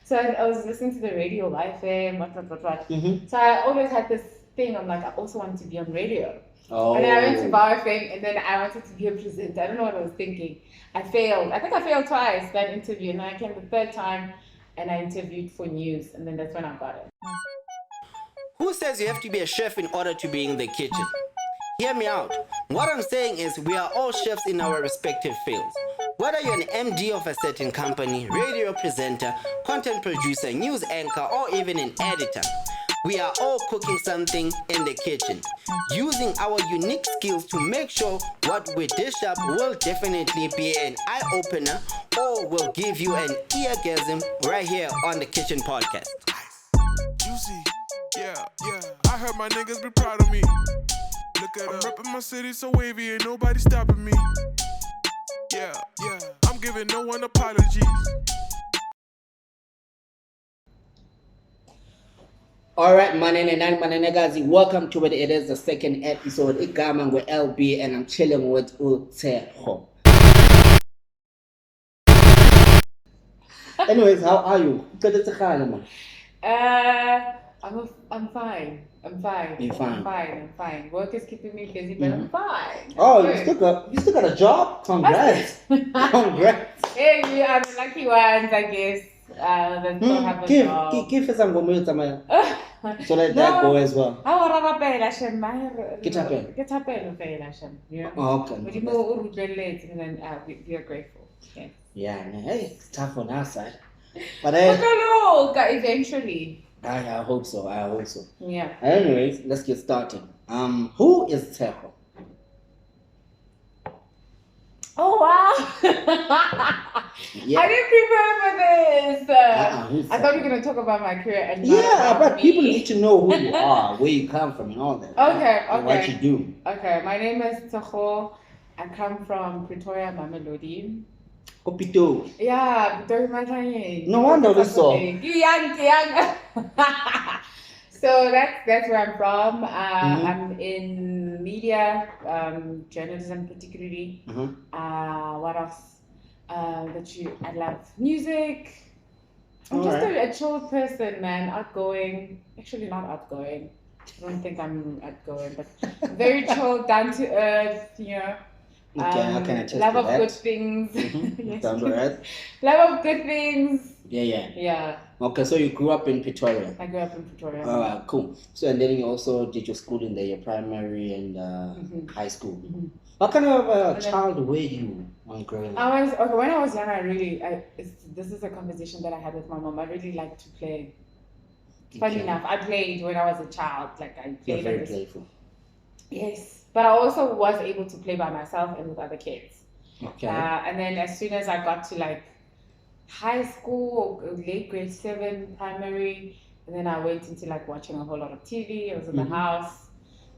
So I was listening to the radio, FM, what. Mm-hmm. So I always had this thing. I'm like, I also want to be on radio. Oh. And then I went to FM, and then I wanted to be a presenter. I don't know what I was thinking. I failed. I think I failed twice that interview, and then I came the third time, and I interviewed for news, and then that's when I got it. Who says you have to be a chef in order to be in the kitchen? Hear me out. What I'm saying is we are all chefs in our respective fields. Whether you're an MD of a certain company, radio presenter, content producer, news anchor, or even an editor, we are all cooking something in the kitchen, using our unique skills to make sure what we dish up will definitely be an eye-opener or will give you an eargasm right here on the Kitchen Podcast. Juicy, yeah. I heard my niggas be proud of me. Look at I'm reppin' my city so wavy, ain't nobody stopping me. Yeah. I'm giving no one apologies. Alright, manenagazi, welcome to it. It is the second episode. Igama with LB and I'm chilling with Tshegofatso. Anyways, how are you? I'm fine. You're fine. I'm fine. Work is keeping me busy, but I'm fine. Oh, you still got a job? Congrats. Congrats. Hey, we are the lucky ones, I guess. That don't have a job. Give us some more so let that go as well. Get up. Yeah. Oh, okay. But you know, and then we are grateful. Yeah. Yeah, hey, it's tough on our side. But eventually. I hope so. Yeah. Anyways, let's get started. Who is Tshegofatso? Oh wow! Yeah. I didn't prepare for this. I thought you were gonna talk about my career and but people need to know who you are, where you come from, and all that. Okay. And what you do. Okay, my name is Tshegofatso. I come from Pretoria, Mamelodi. Kopito. Yeah, Pretoria, Mamelodi. No wonder this song. Young. So that's where I'm from. I'm in media, journalism particularly. What else? I love music. I'm just a chill person, man. Outgoing. Actually, not outgoing. I don't think I'm outgoing, but very chill, down to earth. You know. I can attest love to of that. good things. Yes. Down to earth. Love of good things. Yeah. Okay, so you grew up in Pretoria. I grew up in Pretoria. Alright, cool. So and then you also did your schooling there, your primary and high school. What kind of child were you when growing up? When I was young, this is a conversation that I had with my mom. I really liked to play. Funny enough, I played when I was a child. Like I played. You're very playful. Yes, but I also was able to play by myself and with other kids. Okay. And then as soon as I got to like high school, late grade 7, primary, and then I went into like watching a whole lot of TV. I was in the house.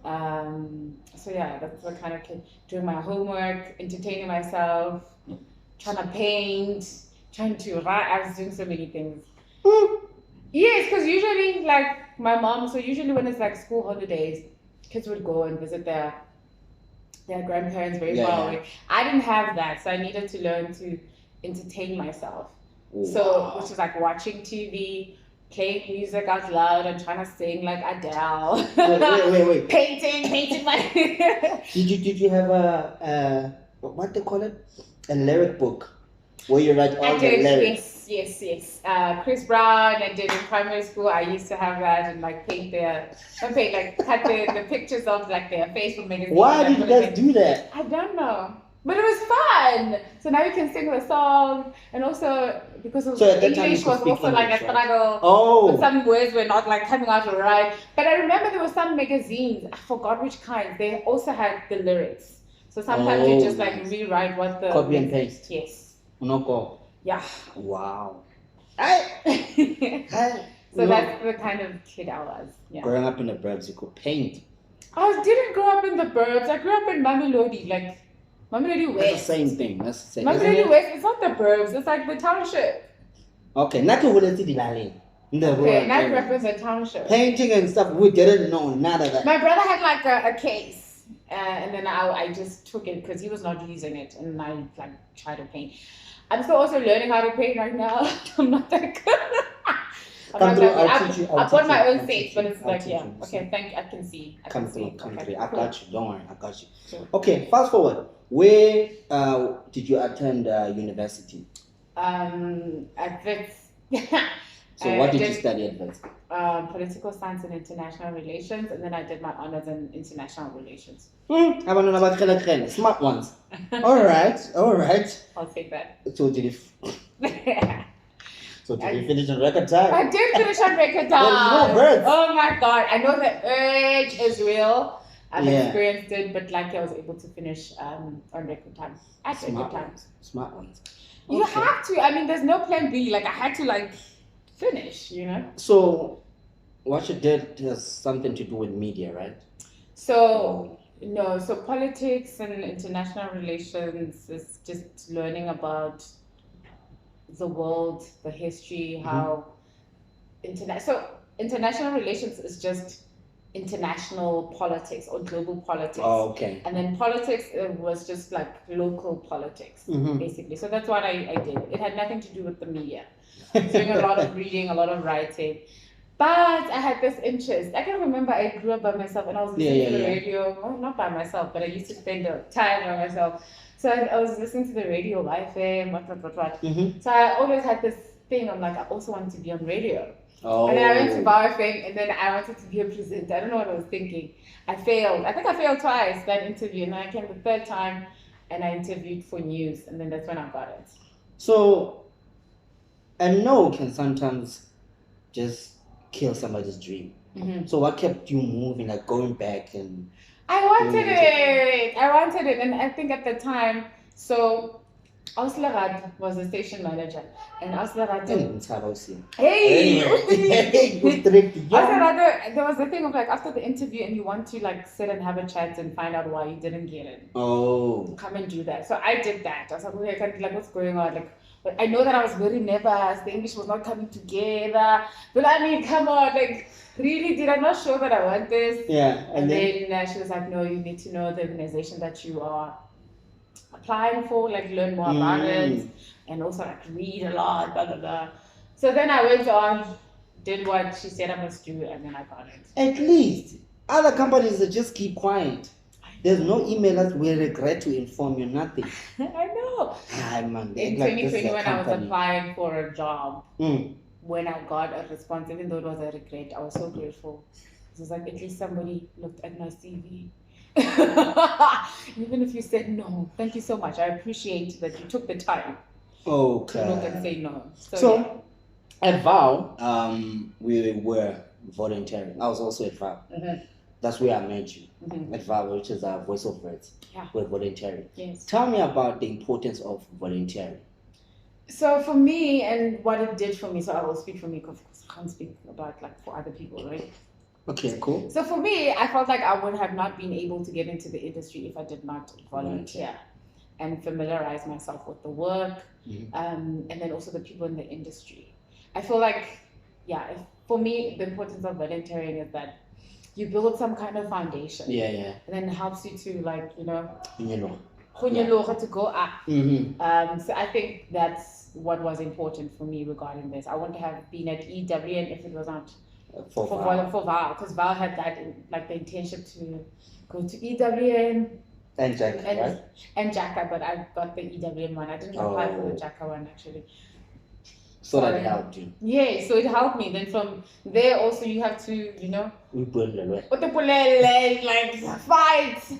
So yeah, that's the kind of kid. Doing my homework, entertaining myself, trying to paint, trying to write. I was doing so many things. Yes, because usually like my mom, so usually when it's like school holidays, kids would go and visit their grandparents very far away. I didn't have that, so I needed to learn to entertain myself. So, which is like watching TV, playing music out loud, and trying to sing like Adele. Wait. Painting my. Did you have a what they call it? A lyric book where you write all the lyrics? Yes. Chris Brown, I did in primary school. I used to have that and like cut the pictures of like their Facebook magazine. Why did you guys do that? I don't know. But it was fun. So now you can sing the song, and also because English was also like a struggle. Oh. Some words were not like coming out right. But I remember there were some magazines. I forgot which kinds. They also had the lyrics. So sometimes you just like rewrite what the copy and paste. Yes. Unoko. Yeah. Wow. So that's the kind of kid I was. Yeah. Growing up in the burbs, you could paint. I didn't grow up in the burbs. I grew up in Mamelodi, like Mamelodi West. That's the same thing. Mamelodi West, it's not the burbs, it's like the township. Okay, not to Willie Dilali. Okay, and I grew up in the township. Painting and stuff, we didn't know none of that. My brother had like a case, and then I just took it because he was not using it, and I like tried to paint. I'm still also learning how to paint right now. I'm not that good. I'm Come not through, lucky. I'll I teach you, I I'll bought teach my you, own I'll set, teach but you, it's I'll like, teach yeah. you. Okay, thank you. I can see. I Come can through, see. come Okay, through. I cool. got you. Don't worry, I got you. Sure. Okay, fast forward. Where did you attend university? At Wits. So what did you study at Wits? Political science and international relations, and then I did my honors in international relations. Abantwana abakrelekrele, smart ones. All right, all right. I'll take that. So did you? I So did you finish in record time? did finish on record There's no time. words. Oh my god! I know the urge is real. I've Yeah. experienced it, but luckily I was able to finish on record time. At Smart record time. ones. Smart ones. You Okay. have to. I mean, there's no plan B. Like I had to finish. You know. So what you did has something to do with media, right? So no, so politics and international relations is just learning about the world, the history, how international relations is just international politics or global politics. Oh, okay. And then politics was just like local politics, basically. So that's what I did. It had nothing to do with the media. I was doing a lot of reading, a lot of writing. But I had this interest. I can remember I grew up by myself and I was listening to the radio. Well, not by myself, but I used to spend the time by myself. So I was listening to the radio, FM, what. So I always had this thing. I'm like, I also want to be on radio. Oh. And then I went to Bar FM and then I wanted to be a presenter. I don't know what I was thinking. I failed. I think I failed twice that interview. And then I came the third time and I interviewed for news. And then that's when I got it. So, a no can sometimes just kill somebody's dream. So what kept you moving, like going back and... I wanted it. And I think at the time, so Oslerad was the station manager. And Oslerad... Hey! Oslerad, there was a thing of after the interview and you want to sit and have a chat and find out why you didn't get it. Oh. Come and do that. So I did that. I was like, okay, what's going on? But I know that I was very nervous. The English was not coming together. But I mean, come on, really, did I not show that I want this? Yeah. And then she was like, no, you need to know the organization that you are applying for, learn more about it, and also read a lot, blah, blah, blah. So then I went on, did what she said I must do, and then I got it. At least, other companies that just keep quiet. There's no emailers, we regret to inform you, nothing. I know. Man, in 2020 when I was applying for a job, when I got a response, even though it was a regret, I was so grateful. It was at least somebody looked at my CV. Even if you said no, thank you so much. I appreciate that you took the time to look and say no. So at VOW, we were volunteering. I was also at VOW. That's where I met you, at VOW, which is our Voice of Words. Yeah. We're volunteering. Yes. Tell me about the importance of volunteering. So for me, and what it did for me, so I will speak for me because I can't speak about for other people, right? Okay, cool. So for me, I felt like I would have not been able to get into the industry if I did not volunteer and familiarize myself with the work, and then also the people in the industry. I feel like, for me, the importance of volunteering is that you build some kind of foundation. Yeah. And then it helps you to to go up. So I think that's what was important for me regarding this. I wouldn't have been at EWN if it was not for VOW, because VOW had that the intention to go to EWN and Jacka, right? And Jacka, but I got the EWN one. I didn't apply for the Jacka one actually. So that helped you. Yeah, so it helped me. Then from there also you have to,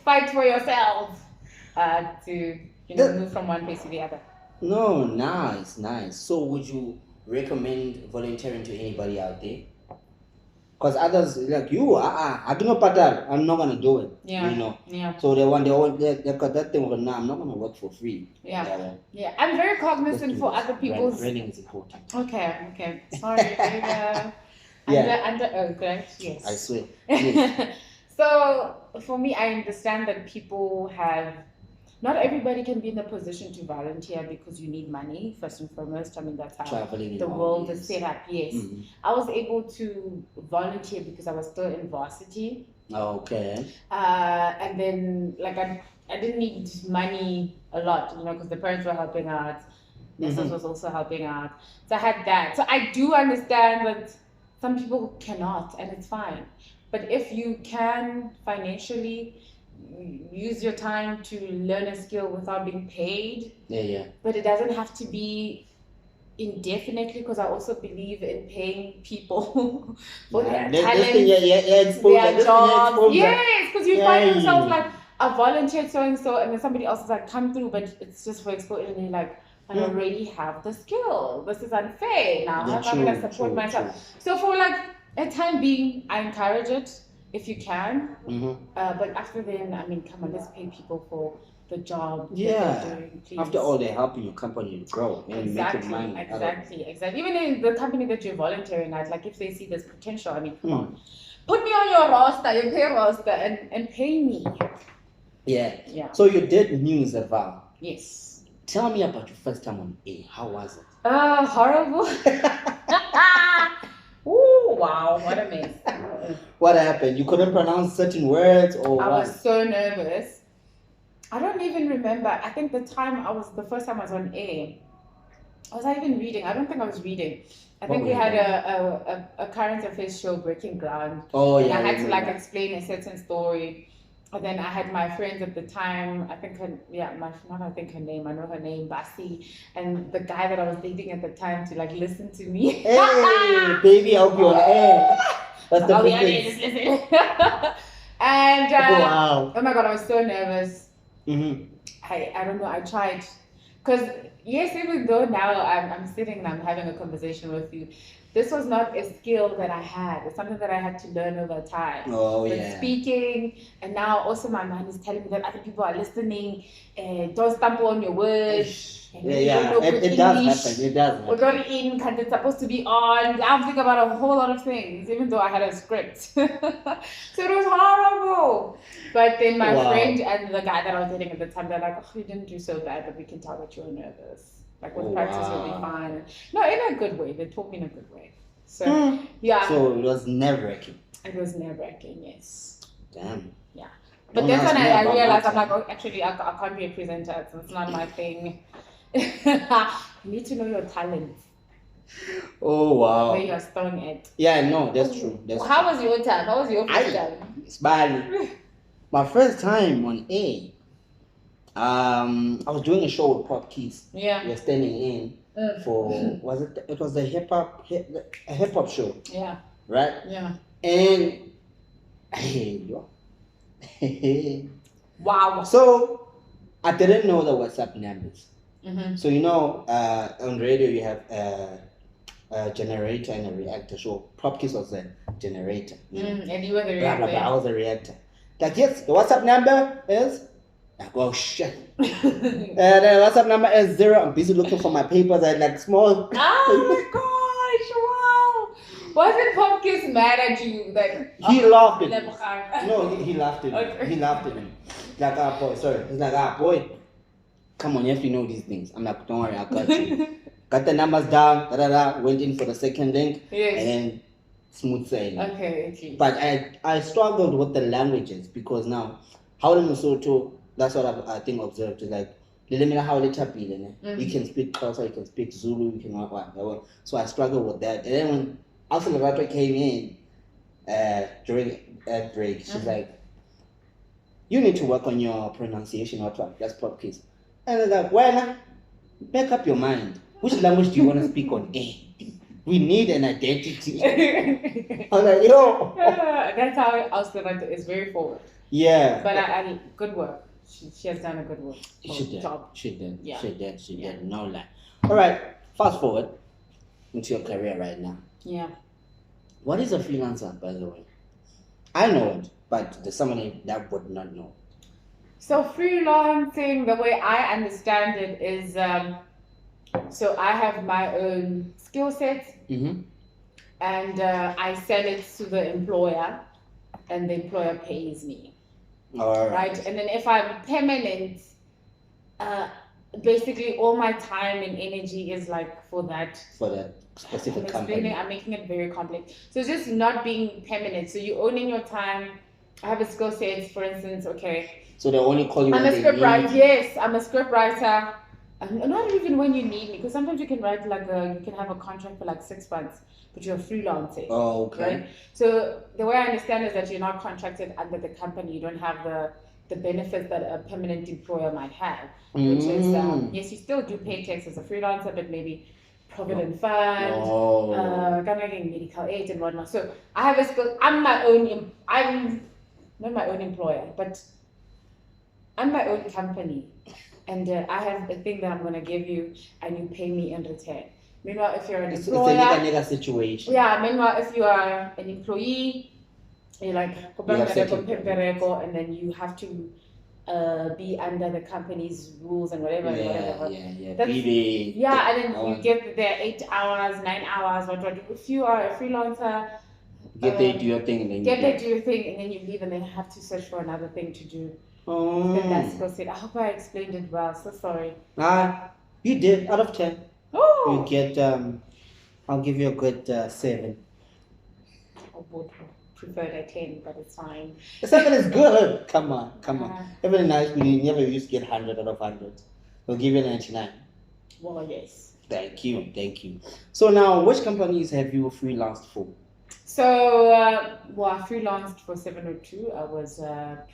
fight for yourself to move from one place to the other. No, nice. So would you recommend volunteering to anybody out there? Because others like you, I do not pattern. I'm not gonna do it. Yeah. So they got that thing of, I'm not gonna work for free. Yeah. I'm very cognizant for other people's. Branding is important. Okay. Sorry. Under oath, right? Yes. I swear. So for me, I understand that people have. Not everybody can be in a position to volunteer because you need money, first and foremost. I mean, that's how traveling the world is set up, yes. I was able to volunteer because I was still in varsity. Okay. And then, I didn't need money a lot, because the parents were helping out. Nessus was also helping out. So I had that. So I do understand that some people cannot, and it's fine. But if you can financially use your time to learn a skill without being paid, but it doesn't have to be indefinitely, because I also believe in paying people for their talent, their jobs. Yes, because you find yourself like, I volunteered so and so, and then somebody else is like, come through, but it's just for exposure, and you're like, I already have the skill. This is unfair. Now how am I going to support myself? So for like a time being, I encourage it if you can. But after then, I mean, come on, let's pay people for the job. Yeah. They're doing, please. After all, they're helping your company to grow and Exactly, make money. Exactly. Even in the company that you're volunteering at, like if they see there's potential, I mean, come on, put me on your roster, your pay roster, and pay me. Yeah. So you did news at Val. Yes. Tell me about your first time on A. How was it? Horrible. Ooh, wow, what a mess. What happened? You couldn't pronounce certain words, or I what? was so nervous. I don't even remember. I think the first time I was on air, was I even reading? I don't think I was reading. I think we had a current affairs show, Breaking Ground. Oh, and yeah. I had to like explain a certain story. And then I had my friends at the time, I know her name, Basi, and the guy that I was dating at the time to like listen to me. Hey, baby, I'll be on air. That's the just listen. And wow. Oh my God, I was so nervous. Mm-hmm. I don't know, I tried. Because yes, even though now I'm sitting and I'm having a conversation with you, this was not a skill that I had. It's something that I had to learn over time. Oh, but yeah. Speaking, and now also my mind is telling me that other people are listening. Don't stumble on your words. It does happen. It does We're happen. going in because it's supposed to be on. I'm thinking about a whole lot of things, even though I had a script. So it was horrible. But then my friend and the guy that I was dating at the time, they're like, oh, you didn't do so bad, but we can tell that you were nervous. Like with practice, you'll be fine. No, in a good way. They taught me in a good way. So yeah. So it was nerve-wracking. It was nerve-wracking, yes. Damn. Yeah. But then when I realized, I'm like, oh, actually, I can't be a presenter. It's not my thing. You need to know your talents. Oh wow. Where you're strong at. Yeah, no, that's true. How was your time? How was your first time? It's bad. My first time on A. I was doing a show with Pop Keys. Yeah. We were standing in for it was a hip hop show. Yeah. Right? Yeah. And wow. So I didn't know the WhatsApp numbers. Mm-hmm. So on radio you have a generator and a reactor. So Pop Keys was a generator. And you were the reactor. I was a reactor. Like, yes, the WhatsApp number is. Like, oh shit. The WhatsApp number is 0. I'm busy looking for my papers. I like small. Oh my gosh! Wow. Wasn't Pumpkins mad at you? Like he laughed at me. No, he laughed at me. Okay. He laughed at me. Like, boy, sorry. He's like, boy, come on, you have to know these things. I'm like, don't worry, I got you. Got the numbers down. Went in for the second link. Yes. And then smooth sailing. Okay. But I struggled with the languages because now, how in Lesotho, that's what I think observed. Is like, you can speak Xhosa, you can speak Zulu, you can what. So I struggled with that. And then when Alpha Lavato came in during ad break, she's like, you need to work on your pronunciation. That's Pop Keys. And I was like, well, make up your mind. Which language do you want to speak on A? We need an identity. I was like, yo. That's how Alpha Lavato is, very forward. Yeah. But I good work. She has done a good work. She did. Yeah. She did. No lie. All right. Fast forward into your career right now. Yeah. What is a freelancer, by the way? I know it, but there's somebody that would not know. So freelancing, the way I understand it is, so I have my own skill set, and I sell it to the employer, and the employer pays me. All right. And then if I'm permanent, basically all my time and energy is like for that specific company. I'm making it very complex. So it's just not being permanent. So you're owning your time. I have a skill set, for instance. Okay. So they only call you. I'm a script writer. Yes, I'm a script writer. Not even when you need me, because sometimes you can write you can have a contract for like 6 months, but you're freelancing. Oh, okay. Right? So the way I understand is that you're not contracted under the company. You don't have the benefits that a permanent employer might have, which is yes, you still do pay tax as a freelancer, but maybe provident fund, kind of getting medical aid and whatnot. So I have a skill. I'm not my own employer, but I'm my own company. And I have a thing that I'm going to give you, and you pay me in return. Meanwhile, if you're an employer... It's a nigga situation. Yeah, meanwhile, if you are an employee, you're like, and then you have to be under the company's rules and whatever. Yeah. Yeah, and then you get there 8 hours, 9 hours, what. If you are a freelancer... Get there, do your thing, and then do your thing, and then you leave, and then have to search for another thing to do. Then that's skill I hope I explained it well. So sorry. You did. Out of 10. Oh. You get. I'll give you a good 7. I would prefer a 10, but it's fine. The 7 is good. Come on. Every nice you never used to get 100 out of 100. We'll give you 99. Well, yes. Thank you. So now, which companies have you freelanced for? So, I freelanced for 702. I was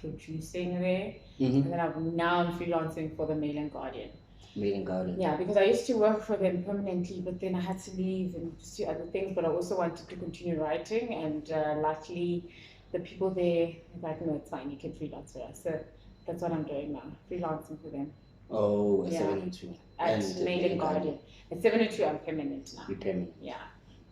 producing there, and then I'm freelancing for the Mail and Guardian. Yeah, because I used to work for them permanently, but then I had to leave and pursue other things. But I also wanted to continue writing, and luckily, the people there were like, no, it's fine, you can freelance for us. So that's what I'm doing now, freelancing for them. Oh, at 702. At Mail and Guardian. At 702, I'm permanent now. You're permanent. Yeah.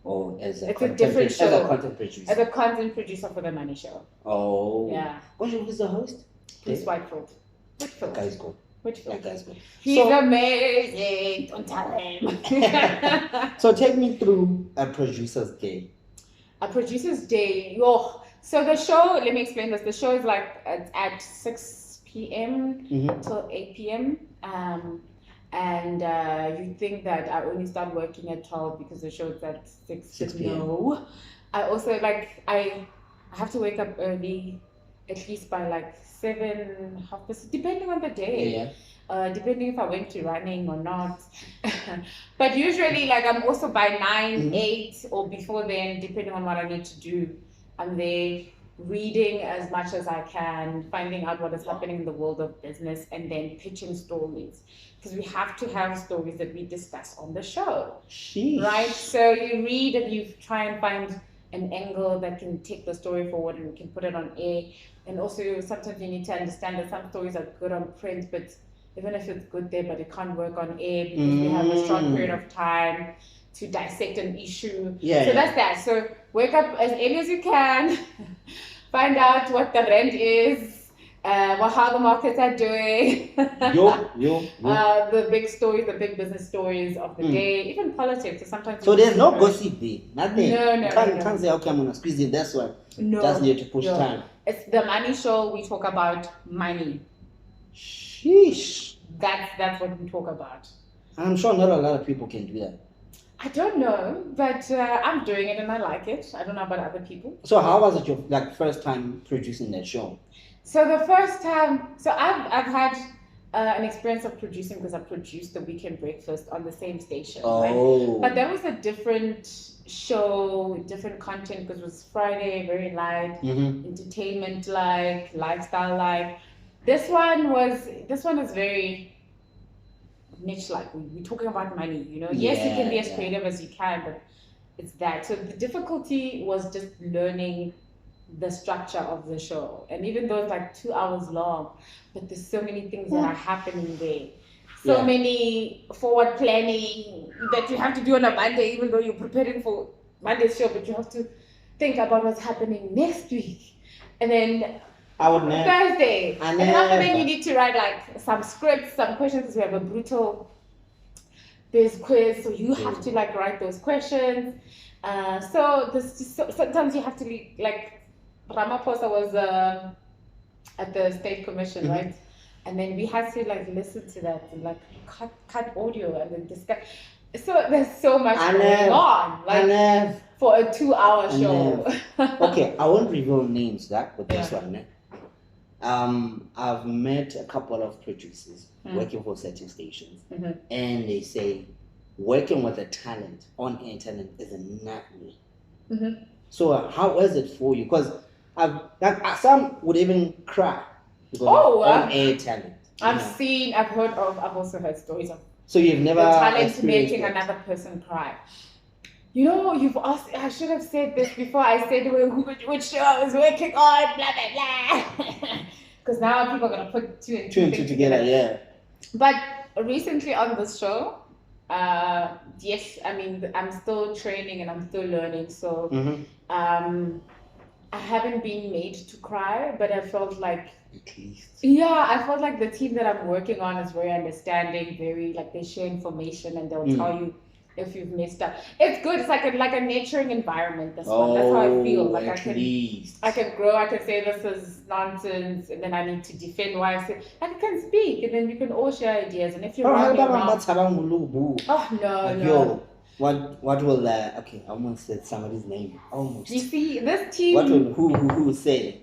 Oh, as a different show. As a content producer. As a content producer for the Money Show. Oh. Yeah. Who's the host? Bruce Whitefield. That guy's good. Whitefield. That guy's good. He's amazing. Don't tell him. So take me through a producer's day. A producer's day. So the show, let me explain this. The show is like at 6 p.m. till 8 p.m. And you think that I only start working at 12 because the show's at 6 p.m. No. I also I have to wake up early, at least by like 7, half past, depending on the day. Yeah. Depending if I went to running or not. But usually I'm also by 9, 8 or before then, depending on what I need to do. I'm there reading as much as I can, finding out what is happening in the world of business, and then pitching stories. Because we have to have stories that we discuss on the show. Sheesh. Right? So you read and you try and find an angle that can take the story forward and we can put it on air. And also sometimes you need to understand that some stories are good on print, but even if it's good there, but it can't work on air because we have a short period of time to dissect an issue. That's that. So wake up as early as you can, find out what the rent is, how the markets are doing, the big stories, the big business stories of the day, even politics. So sometimes. So there's no gossip there, nothing. No. Can't say, okay, I'm gonna squeeze in this one. No. Just need to push time. It's the Money Show. We talk about money. Sheesh. That's what we talk about. I'm sure not a lot of people can do that. I don't know, but I'm doing it and I like it. I don't know about other people. So how was it your first time producing that show? So the first time, I've had an experience of producing because I produced the Weekend Breakfast on the same station. Oh. Right? But that was a different show, different content because it was Friday, very light, entertainment lifestyle This one is very niche we're talking about money, Yes, you can be as creative as you can, but it's that. So the difficulty was just learning the structure of the show, and even though it's 2 hours long, but there's so many things that are happening there, so many forward planning that you have to do on a Monday, even though you're preparing for Monday's show, but you have to think about what's happening next week, and then Thursday. And then after that, you need to write some scripts, some questions, because we have a brutal biz quiz, so you have to write those questions. So sometimes you have to Ramaphosa was at the State Commission, right? And then we had to listen to that and cut audio and then discuss. So there's so much going on, for a 2-hour show. Okay, I won't reveal names with this one. I've met a couple of producers working for certain stations, and they say working with a talent, on-air talent, is a nightmare. So how is it for you? Because some would even cry because of on-air talent. I've also heard stories of. So you've never the talent making another person cry. You know, you've asked. I should have said this before I said which show I was working on. Blah blah blah. Because now people are gonna put two and two together. Yeah. But recently on this show, yes, I mean I'm still training and I'm still learning. So, I haven't been made to cry, but I felt like. At least. Yeah, I felt like the team that I'm working on is very understanding, very like they share information and they'll tell you if you've messed up. It's good. It's like a nurturing environment. That's how I feel. Like I can grow. I can say this is nonsense, and then I need to defend why I say. Like I can speak, and then we can all share ideas. And if you're wrong, no. What will okay? I almost said somebody's name. Almost. You see, this team. What will who say?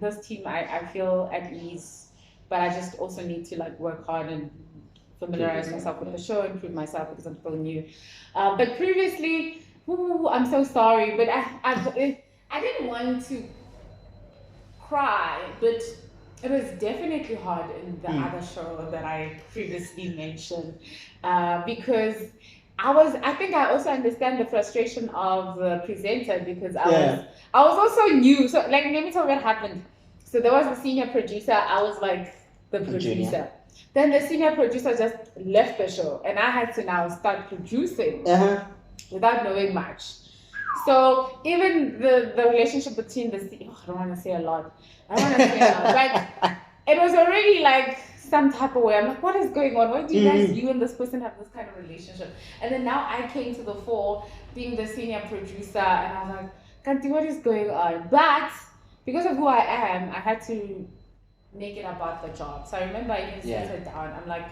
This team, I feel at ease, but I just also need to like work hard and familiarize myself with the show, improve myself because I'm still new. But previously, I'm so sorry, but I didn't want to cry, but it was definitely hard in the other show that I previously mentioned because. I think I also understand the frustration of the presenter because I was also new. So like, let me tell you what happened. So there was a senior producer. I was like the producer. Then the senior producer just left the show, and I had to now start producing without knowing much. So even the relationship between I don't want to say a lot. I don't want to say a lot, but it was already like. Some type of way. I'm like, what is going on? Why do you and this person have this kind of relationship? And then now I came to the fore being the senior producer and I was like, Kanti, what is going on? But because of who I am, I had to make it about the job. So I remember I even set her down. I'm like,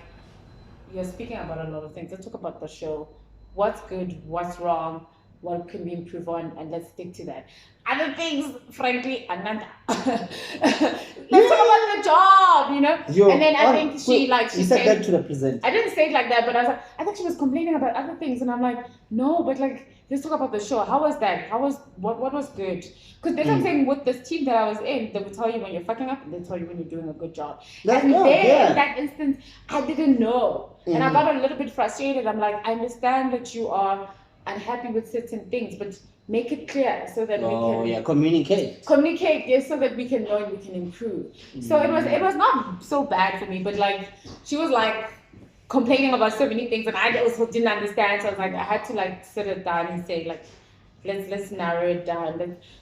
you're speaking about a lot of things. Let's talk about the show. What's good? What's wrong? What can we improve on? And let's stick to that. Other things, frankly, another. Let's talk about the job, you know? And then I think she said that to the presenter. I didn't say it like that, but I was like, I think she was complaining about other things. And I'm like, no, but like, let's talk about the show. How was that? What was good? Because there's something with this team that I was in, they will tell you when you're fucking up and they tell you when you're doing a good job. In that instance, I didn't know. And I got a little bit frustrated. I'm like, I understand that you are unhappy with certain things, but make it clear so that we can communicate, yes, so that we can know and we can improve. So it was not so bad for me, but like she was like complaining about so many things and I also didn't understand. So I was like, I had to like sit it down and say like, let's narrow it down,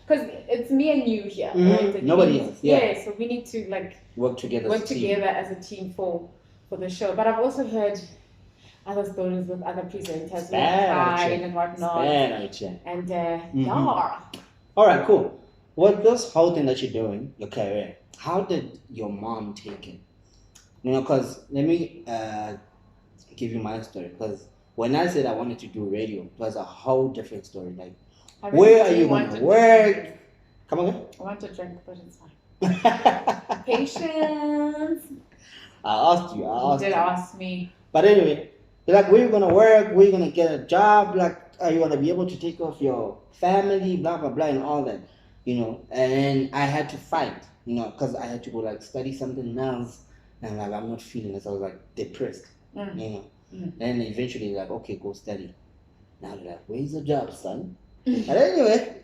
because it's me and you here, right? Nobody else. Yeah, so we need to like work together as a team for the show. But I've also heard other stories with other presenters who cried and whatnot. And all right, cool. With this whole thing that you're doing, your career, how did your mom take it? You know, because let me give you my story. Because when I said I wanted to do radio, it was a whole different story. Like, where are you going to work? Come on. I want to drink, but it's fine. Patience. I asked you. You did ask me. But anyway, like, where you gonna work? Where you gonna get a job? Like, are you gonna be able to take off your family? Blah blah blah and all that, you know. And I had to fight, you know, because I had to go like study something else, and like I'm not feeling it. So I was like depressed, you know. And eventually, like, okay, go study. Now they're like, where's the job, son? But anyway,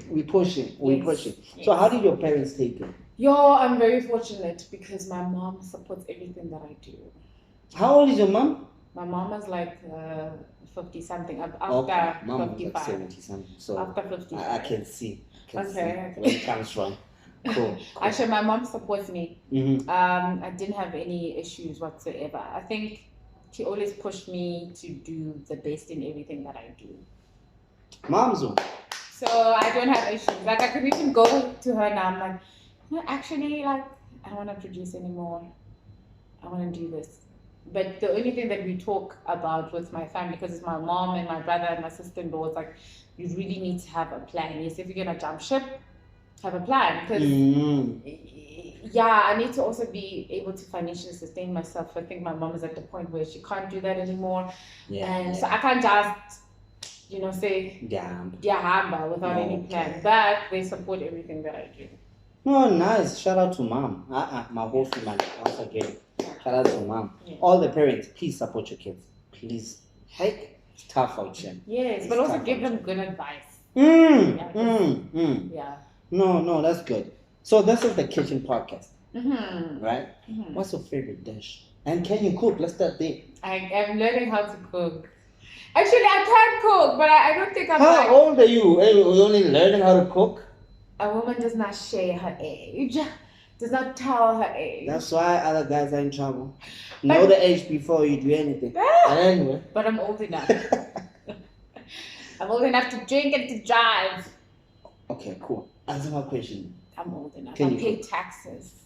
we pushing. Yes. So how did your parents take it? I'm very fortunate because my mom supports everything that I do. How old is your mom? My mom is like 50 something. After mom 55. Like 70 something. So after 55. I can see. Okay. See where it comes from. Cool. Actually, my mom supports me. I didn't have any issues whatsoever. I think she always pushed me to do the best in everything that I do. Mom's. So I don't have issues. Like, I could even go to her now. I'm like, no, actually, like, I don't want to produce anymore. I want to do this. But the only thing that we talk about with my family, because it's my mom and my brother and my sister-in-law, it's like, you really need to have a plan. Yes, if you're going to jump ship, have a plan because yeah, I need to also be able to financially sustain myself. I think my mom is at the point where she can't do that anymore, and so I can't just say hamba without any plan. But they support everything that I do. Oh, nice. Shout out to mom. My whole family. Once again, shout out to mom. Yeah. All the parents, please support your kids. Please. Hey, it's tough out here. Yes, but also give them good advice. Yeah. No, that's good. So this is the kitchen podcast, right? What's your favorite dish? And can you cook? Let's start there. I am learning how to cook. Actually, I can cook, but I don't think I'm. How old are you? Are you only learning how to cook? A woman does not share her age, does not tell her age. That's why other guys are in trouble. Know the age before you do anything. But anyway. But I'm old enough. I'm old enough to drink and to drive. Okay, cool. Answer my question. I'm old enough. I pay taxes.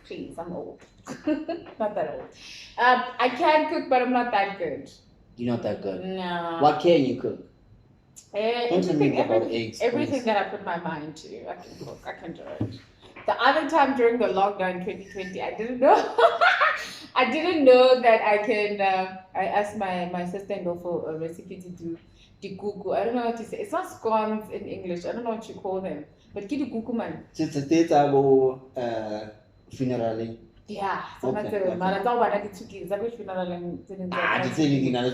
Please, I'm old. Not that old. I can cook, but I'm not that good. You're not that good? No. What can you cook? Everything that I put my mind to, I can cook. I can do it. The other time during the lockdown 2020, I didn't know. I didn't know that I can. I asked my sister-in-law for a recipe to do the kuku. I don't know how to say. It's not scones in English. I don't know what you call them. But kidi kuku man. It's a funeral. Yeah, so that's it. Man, I don't want to get that funeral.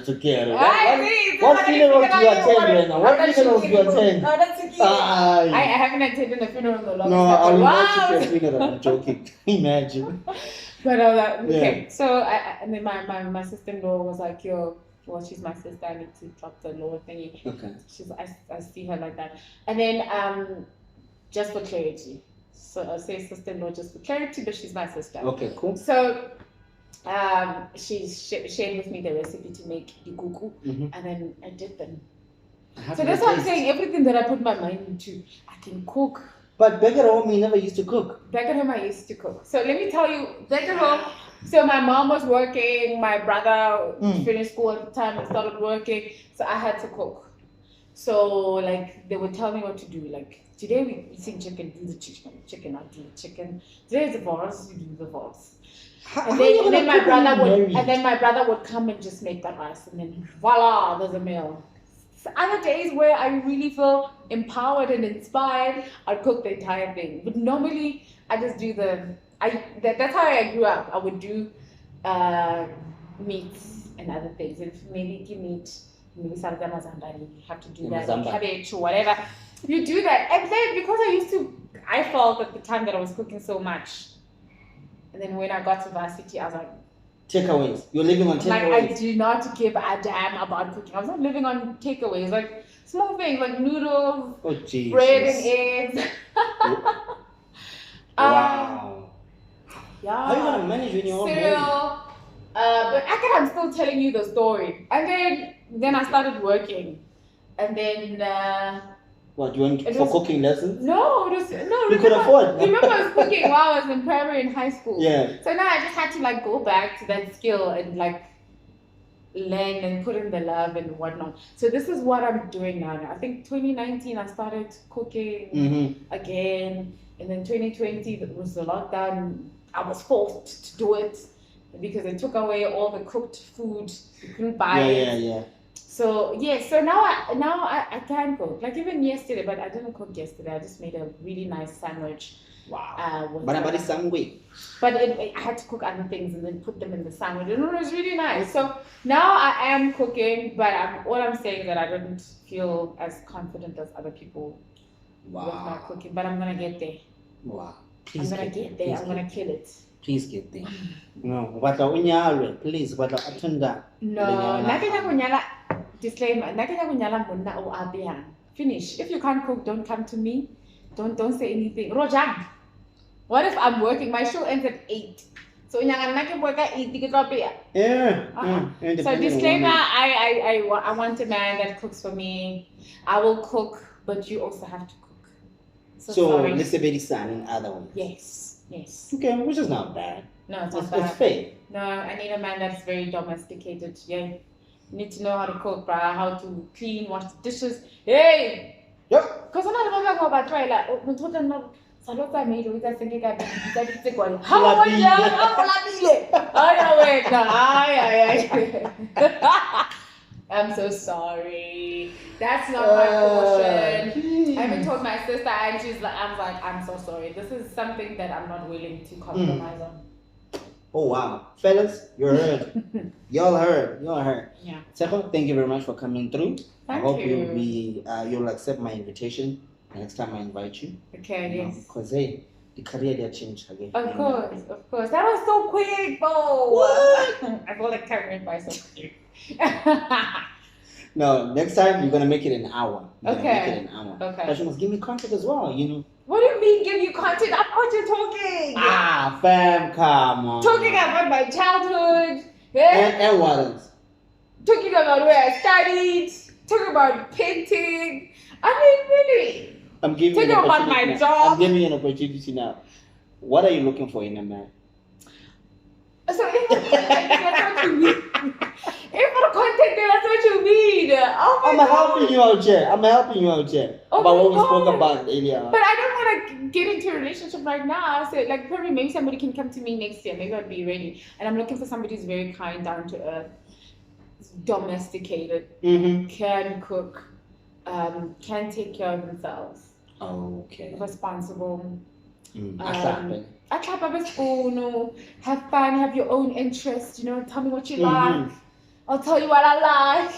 What funeral do you attend? What funeral do you attend? No, that's okay. I haven't attended a funeral in a long time. No, I will not attend a funeral. I'm joking. Imagine. But I was like, okay. Yeah. So and then my sister-in-law was like, yo, well, she's my sister. I need to drop the law thingy. Okay. I see her like that. And then just for clarity. So I'll say sister-in-law just for clarity, but she's my sister. Okay, cool. So she shared with me the recipe to make the kuku, and then I did them. So that's what I'm saying. Everything that I put my mind into, I can cook. But back at home, you never used to cook. Back at home, I used to cook. So let me tell you, back at home, so my mom was working, my brother finished school at the time and started working, so I had to cook. So like they would tell me what to do, like today we're eating chicken, do the chicken, I'll do the chicken. Today is the balls, you do the balls. And then my brother would come and just make the rice, and then voila, there's a meal. So other days where I really feel empowered and inspired, I'll cook the entire thing. But normally I just do that's how I grew up. I would do meats and other things. If maybe give meat, maybe something you have to do that, cabbage or whatever. You do that. And then because I felt at the time that I was cooking so much. And then when I got to varsity, I was like, takeaways. You're living on takeaways. Like I do not give a damn about cooking. I was not living on takeaways, like small things like noodles, bread and eggs. Wow. Yeah. How are you gonna manage when you're cereal? But I'm still telling you the story. And then I started working, and then. What, you went for cooking lessons? No, you could afford. Remember I was cooking while I was in primary and high school. Yeah. So now I just had to like go back to that skill and like learn and put in the love and whatnot. So this is what I'm doing now. I think 2019 I started cooking again, and then 2020 it was the lockdown. I was forced to do it because they took away all the cooked food. You couldn't buy it. Yeah. So so now I can cook. Like even yesterday, but I didn't cook yesterday. I just made a really nice sandwich. Wow. But it's some way. But I had to cook other things and then put them in the sandwich, and it was really nice. So now I am cooking, but all I'm saying is that I don't feel as confident as other people with my cooking. But I'm gonna get there. Wow. I'm gonna get there. I'm gonna kill it. Please get there. No, please, No, disclaimer, finish. If you can't cook, don't come to me. Don't say anything. Rojang. What if I'm working? My show ends at 8. So work at 8. So disclaimer, I want a man that cooks for me. I will cook, but you also have to cook. So let's say very son in other words. Yes. Okay, which is not bad. No, it's not bad. It's fair. No, I need a man that's very domesticated. Yeah. You need to know how to cook, bruh, how to clean, wash the dishes. Hey! Yep. Because I'm not remember about try like Salota made with us thinking I did one. How are you? I'm so sorry. That's not my portion. I even told my sister, and she's like, I'm so sorry. This is something that I'm not willing to compromise on. Oh wow, fellas, you're heard. Y'all heard. Yeah. Tshegofatso, thank you very much for coming through. I Thank hope you. you'll accept my invitation next time I invite you. Okay, yes. Because hey, the career they changed again. Of course. That was so quick, though. What? I feel like time went by so quick. No, next time you're gonna make it an hour. Okay. But you must give me content as well, What do you mean give you content? I thought you're talking. Fam, come on. Talking about my childhood. Yeah. And what else? Talking about where I studied. Talking about painting. I mean, really. I'm giving you Talking an about opportunity my now. job. I'm giving you an opportunity now. What are you looking for in a man? So if that's what you mean. If for the content, then that's what you mean. Oh my I'm God. helping you out here. Oh about my what we God. spoke about earlier. But I don't want to get into a relationship right now. So, like, probably maybe somebody can come to me next year. Maybe I'd be ready. And I'm looking for somebody who's very kind, down to earth, domesticated, can cook, can take care of themselves, Okay. responsible. I clap up a spoon, have fun, have your own interests, tell me what you like. I'll tell you what I like.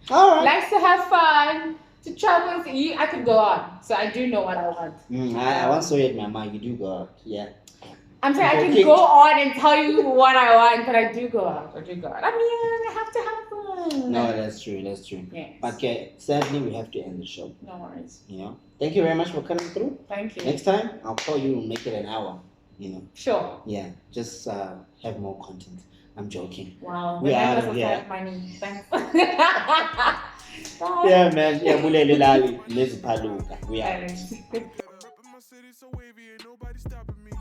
All right. Likes to have fun, to travel. I could go on. So I do know what I want. I once saw it in my mind. You do go out. Yeah. I'm saying I can go on and tell you what I want, but I do go out. I mean, I have to have fun. No, that's true. Yes. Okay, sadly, we have to end the show. No worries. Thank you very much for coming through. Thank you. Next time, I'll call you and make it an hour. Sure. Yeah, just have more content. I'm joking. Wow. We The are members out of of here. Have money. Thanks. Yeah, man. Yeah, bulele lali neziphaluka. We are. Thanks. Reppin' my city so wavy, ain't nobody stopping me.